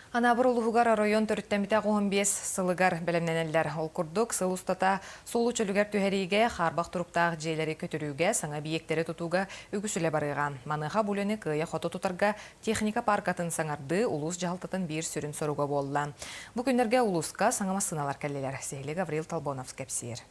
Анабыр улуғар район төрттемите 15 сылыгар білімненелер. Ол күрдік сыл ұстата солу чөлігер түхеріге қарбақ тұрыптағы жейлері көтірүүге, саңа биектері тұтуға үгісілі барыған. Маныға бұлені күйе қоты тұтарға техника паркатын саңарды улус жалтатын бір сүрін соруға болла. Бұл күндерге улусқа саңама сыналар кәлелер. Сейлі Гаврил Талбонов скепсиер.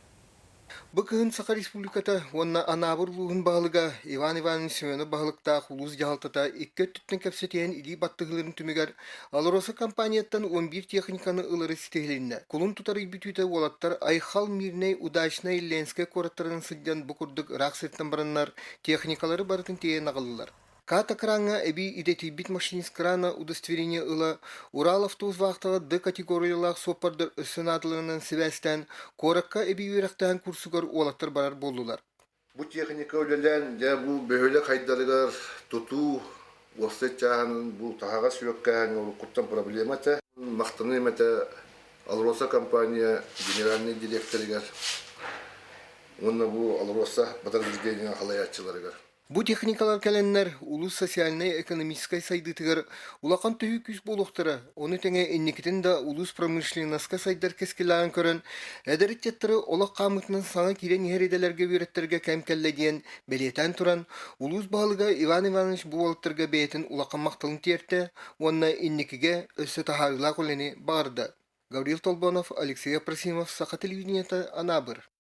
Быгын Саха Республиката онна анабыр лугун бағылыга Иван Иванович Семенов бағылықта улус жалтата икке түттен кәпсетен или баттығыларын түмігер Алроса компанияттан 11 техниканы ылыры сетегілінне. Кулун тұтары бүтүйті олаттар Айхал Мирней удачной Ленске кораттарының сыддан бұқырдық рақсырттан барынлар техникалары барытын тейен ағылылар. Ката крана эби идети бит машинист крана удостоверение ыла Урал автобус вақтағы Д категориялақ соппардыр сенатларынан себәстен коракка эби үйрақтан курсугар олаттар барар болдулар. Бу техника өлелен, бу бөхөлі қайдарыгар туту, уақсет жағанын, бу тағаға сүйеккән, ол құттан проблема та. Мақтаны мәті Алроса компания генеральный директорыгар. Онна бу Алроса батар жүргеніне қалаятчыларыгар. Бу техникалар кәләннәр улус социальный экономической сайдытыгар улақан түйі күз болуқтыры, оны тәңе эннекетін да улус промышленностка сайдар кескілаған көрін, әдәріттеттірі олақ қамытының саңа кирен еределерге өреттерге кәмкәлләден бәлетен тұран, улус бағылыға Иван Иванович бұл олықтырға бәйтін улақан мақтылын терті, онына эннекіге өсі тахарыла қолені бағырды. Гаврил Толбонов, Алексей Апрасимов, Саха телевидениета, Анабыр.